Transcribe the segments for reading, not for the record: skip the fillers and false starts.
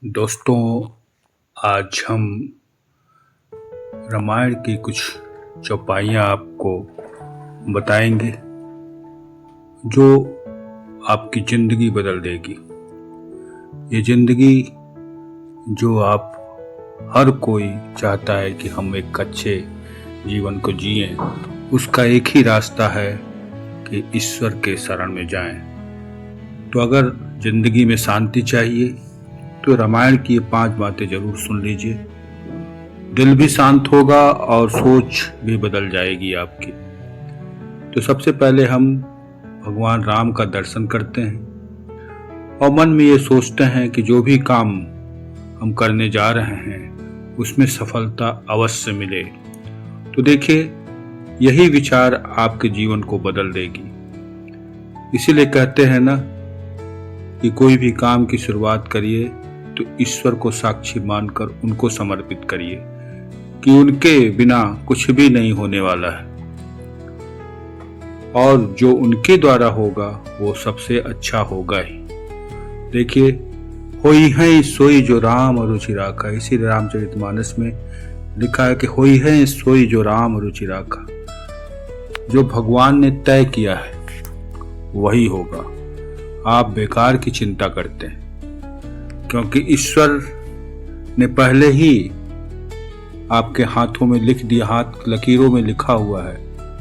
दोस्तों, आज हम रामायण की कुछ चौपाइयाँ आपको बताएंगे जो आपकी ज़िंदगी बदल देगी। ये ज़िंदगी जो आप हर कोई चाहता है कि हम एक अच्छे जीवन को जिएं, उसका एक ही रास्ता है कि ईश्वर के शरण में जाएं। तो अगर ज़िंदगी में शांति चाहिए तो रामायण की ये 5 बातें जरूर सुन लीजिए। दिल भी शांत होगा और सोच भी बदल जाएगी आपकी। तो सबसे पहले हम भगवान राम का दर्शन करते हैं और मन में ये सोचते हैं कि जो भी काम हम करने जा रहे हैं उसमें सफलता अवश्य मिले। तो देखिए, यही विचार आपके जीवन को बदल देगी। इसीलिए कहते हैं ना कि कोई भी काम की शुरुआत करिए तो ईश्वर को साक्षी मानकर उनको समर्पित करिए कि उनके बिना कुछ भी नहीं होने वाला है और जो उनके द्वारा होगा वो सबसे अच्छा होगा ही। देखिए, होई है सोई जो राम रुचि राखा, इसी रामचरितमानस में लिखा है कि होई है सोई जो राम रुचि राखा। जो भगवान ने तय किया है वही होगा। आप बेकार की चिंता करते हैं क्योंकि ईश्वर ने पहले ही आपके हाथों में लिख दिया, हाथ लकीरों में लिखा हुआ है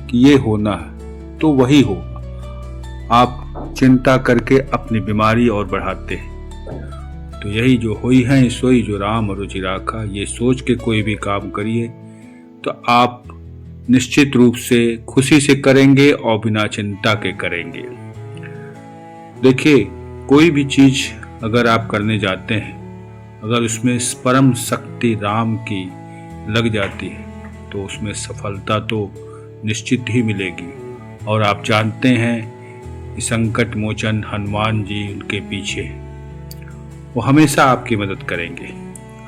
कि ये होना है तो वही होगा। आप चिंता करके अपनी बीमारी और बढ़ाते हैं। तो यही जो होई है सोई जो राम रुचि राखा, ये सोच के कोई भी काम करिए तो आप निश्चित रूप से खुशी से करेंगे और बिना चिंता के करेंगे। देखिए, कोई भी चीज अगर आप करने जाते हैं, अगर उसमें परम शक्ति राम की लग जाती है तो उसमें सफलता तो निश्चित ही मिलेगी। और आप जानते हैं कि संकट मोचन हनुमान जी उनके पीछे, वो हमेशा आपकी मदद करेंगे।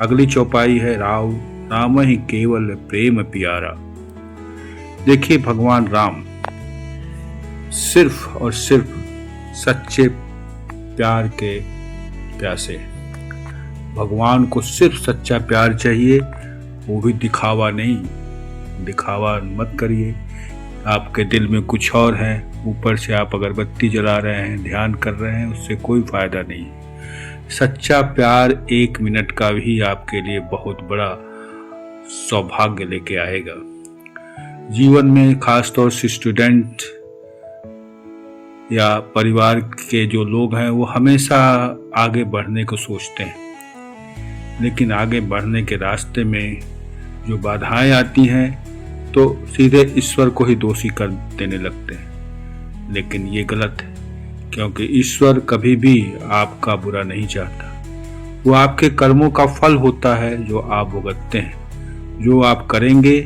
अगली चौपाई है राम ही केवल प्रेम प्यारा। देखिए, भगवान राम सिर्फ और सिर्फ सच्चे प्यार के प्यासे। भगवान को सिर्फ सच्चा प्यार चाहिए, वो भी दिखावा नहीं। दिखावा मत करिए। आपके दिल में कुछ और है, ऊपर से आप अगरबत्ती जला रहे हैं, ध्यान कर रहे हैं, उससे कोई फायदा नहीं। सच्चा प्यार 1 मिनट का भी आपके लिए बहुत बड़ा सौभाग्य लेके आएगा। जीवन में खासतौर से स्टूडेंट या परिवार के जो लोग हैं वो हमेशा आगे बढ़ने को सोचते हैं, लेकिन आगे बढ़ने के रास्ते में जो बाधाएं आती हैं तो सीधे ईश्वर को ही दोषी कर देने लगते हैं। लेकिन ये गलत है, क्योंकि ईश्वर कभी भी आपका बुरा नहीं चाहता। वो आपके कर्मों का फल होता है जो आप भुगतते हैं। जो आप करेंगे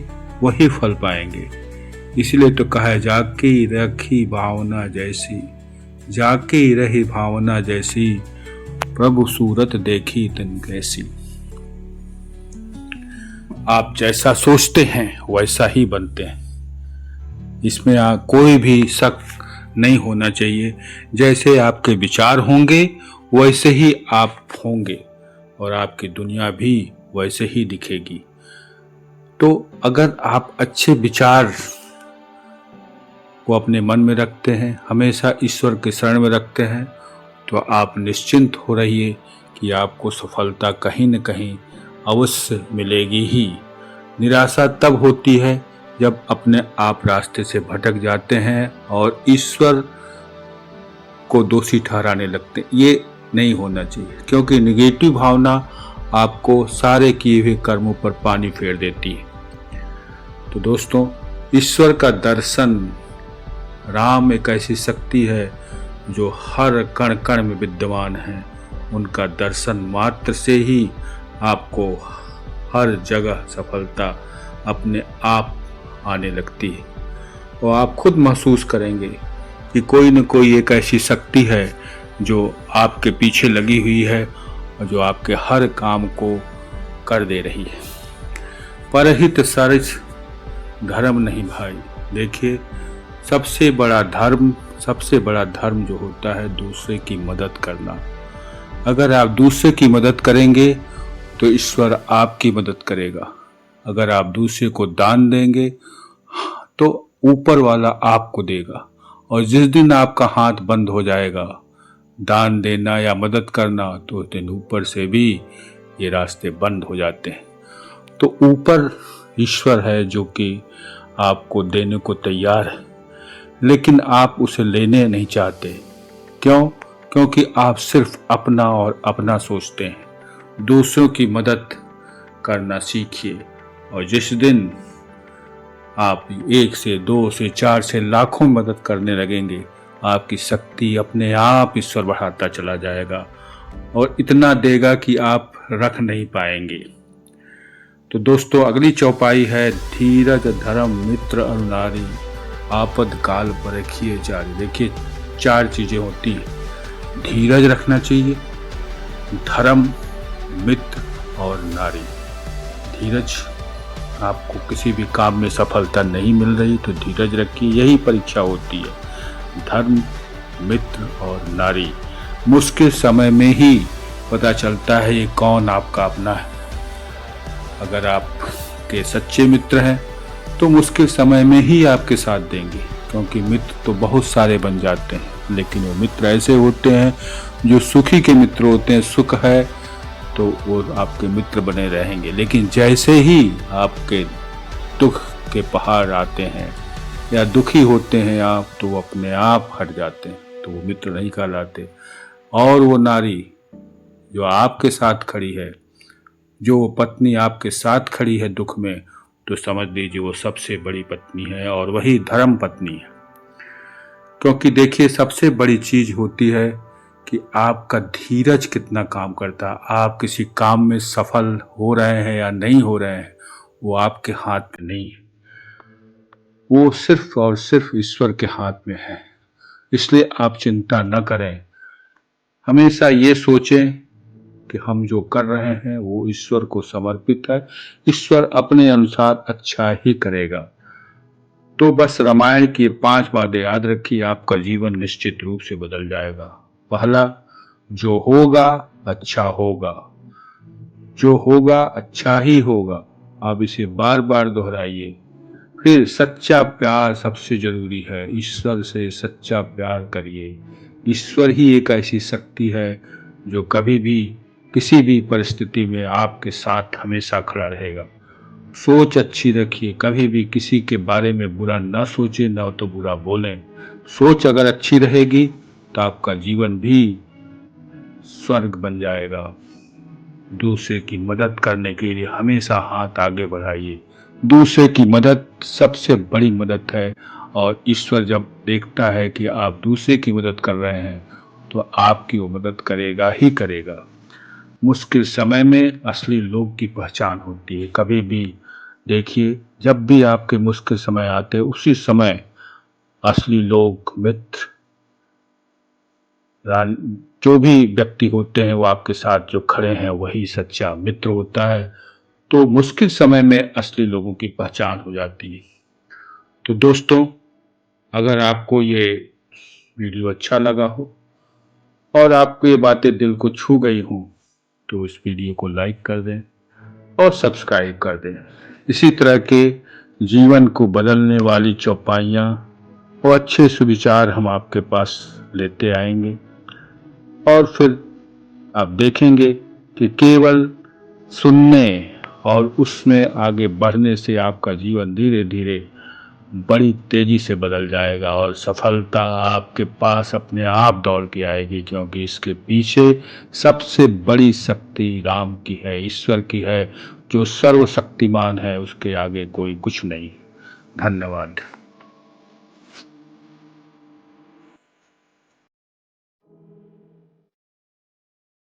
वही फल पाएंगे। इसलिए तो कहा है, जाके रखी भावना जैसी, जाके रही भावना जैसी, प्रभु सूरत देखी तन कैसी। आप जैसा सोचते हैं वैसा ही बनते हैं। इसमें कोई भी शक नहीं होना चाहिए। जैसे आपके विचार होंगे वैसे ही आप होंगे और आपकी दुनिया भी वैसे ही दिखेगी। तो अगर आप अच्छे विचार वो अपने मन में रखते हैं, हमेशा ईश्वर के शरण में रखते हैं, तो आप निश्चिंत हो रहिए कि आपको सफलता कहीं न कहीं अवश्य मिलेगी ही। निराशा तब होती है जब अपने आप रास्ते से भटक जाते हैं और ईश्वर को दोषी ठहराने लगते हैं। ये नहीं होना चाहिए, क्योंकि निगेटिव भावना आपको सारे किए हुए कर्मों पर पानी फेर देती है। तो दोस्तों, ईश्वर का दर्शन, राम एक ऐसी शक्ति है जो हर कण कण में विद्यमान है। उनका दर्शन मात्र से ही आपको हर जगह सफलता अपने आप आने लगती है और आप खुद महसूस करेंगे कि कोई न कोई एक ऐसी शक्ति है जो आपके पीछे लगी हुई है और जो आपके हर काम को कर दे रही है। परहित सरज धर्म नहीं भाई। देखिए, सबसे बड़ा धर्म जो होता है दूसरे की मदद करना। अगर आप दूसरे की मदद करेंगे तो ईश्वर आपकी मदद करेगा। अगर आप दूसरे को दान देंगे तो ऊपर वाला आपको देगा। और जिस दिन आपका हाथ बंद हो जाएगा दान देना या मदद करना, तो उस दिन ऊपर से भी ये रास्ते बंद हो जाते हैं। तो ऊपर ईश्वर है जो कि आपको देने को तैयार है, लेकिन आप उसे लेने नहीं चाहते। क्यों? क्योंकि आप सिर्फ अपना और अपना सोचते हैं। दूसरों की मदद करना सीखिए, और जिस दिन आप 1 से 2 से 4 से लाखों मदद करने लगेंगे, आपकी शक्ति अपने आप ईश्वर बढ़ाता चला जाएगा और इतना देगा कि आप रख नहीं पाएंगे। तो दोस्तों, अगली चौपाई है धीरज धर्म मित्र और नारी आपद काल पर रखिए जारी। देखिए 4 चीजें होती हैं। धीरज रखना चाहिए, धर्म, मित्र और नारी। धीरज, आपको किसी भी काम में सफलता नहीं मिल रही तो धीरज रखिए, यही परीक्षा होती है। धर्म, मित्र और नारी, मुश्किल समय में ही पता चलता है ये कौन आपका अपना है। अगर आपके सच्चे मित्र हैं तो मुश्किल समय में ही आपके साथ देंगे, क्योंकि मित्र तो बहुत सारे बन जाते हैं, लेकिन वो मित्र ऐसे होते हैं जो सुखी के मित्र होते हैं। सुख है तो वो आपके मित्र बने रहेंगे, लेकिन जैसे ही आपके दुख के पहाड़ आते हैं या दुखी होते हैं आप, तो वो अपने आप हट जाते हैं, तो वो मित्र नहीं कहलाते। और वो नारी जो आपके साथ खड़ी है, जो पत्नी आपके साथ खड़ी है दुख में, तो समझ लीजिए वो सबसे बड़ी पत्नी है, और वही धर्म पत्नी है। क्योंकि देखिए सबसे बड़ी चीज होती है कि आपका धीरज कितना काम करता है। आप किसी काम में सफल हो रहे हैं या नहीं हो रहे हैं, वो आपके हाथ में नहीं है, वो सिर्फ और सिर्फ ईश्वर के हाथ में है। इसलिए आप चिंता न करें, हमेशा ये सोचें कि हम जो कर रहे हैं वो ईश्वर को समर्पित है, ईश्वर अपने अनुसार अच्छा ही करेगा। तो बस रामायण की 5 बातें याद रखिए, आपका जीवन निश्चित रूप से बदल जाएगा। पहला, जो होगा अच्छा होगा, जो होगा अच्छा ही होगा। आप इसे बार बार दोहराइए। फिर सच्चा प्यार सबसे जरूरी है, ईश्वर से सच्चा प्यार करिए। ईश्वर ही एक ऐसी शक्ति है जो कभी भी किसी भी परिस्थिति में आपके साथ हमेशा खड़ा रहेगा। सोच अच्छी रखिए, कभी भी किसी के बारे में बुरा ना सोचें, ना तो बुरा बोलें। सोच अगर अच्छी रहेगी तो आपका जीवन भी स्वर्ग बन जाएगा। दूसरे की मदद करने के लिए हमेशा हाथ आगे बढ़ाइए। दूसरे की मदद सबसे बड़ी मदद है, और ईश्वर जब देखता है कि आप दूसरे की मदद कर रहे हैं तो आपकी वो मदद करेगा ही करेगा। मुश्किल समय में असली लोग की पहचान होती है। कभी भी देखिए, जब भी आपके मुश्किल समय आते हैं, उसी समय असली लोग, मित्र, जो भी व्यक्ति होते हैं वो आपके साथ जो खड़े हैं वही सच्चा मित्र होता है। तो मुश्किल समय में असली लोगों की पहचान हो जाती है। तो दोस्तों, अगर आपको ये वीडियो अच्छा लगा हो और आपको ये बातें दिल को छू गई हों, तो इस वीडियो को लाइक कर दें और सब्सक्राइब कर दें। इसी तरह के जीवन को बदलने वाली चौपाइयाँ और अच्छे सुविचार हम आपके पास लेते आएंगे, और फिर आप देखेंगे कि केवल सुनने और उसमें आगे बढ़ने से आपका जीवन धीरे धीरे बड़ी तेजी से बदल जाएगा, और सफलता आपके पास अपने आप दौड़ के आएगी, क्योंकि इसके पीछे सबसे बड़ी शक्ति राम की है, ईश्वर की है, जो सर्वशक्तिमान है। उसके आगे कोई कुछ नहीं। धन्यवाद।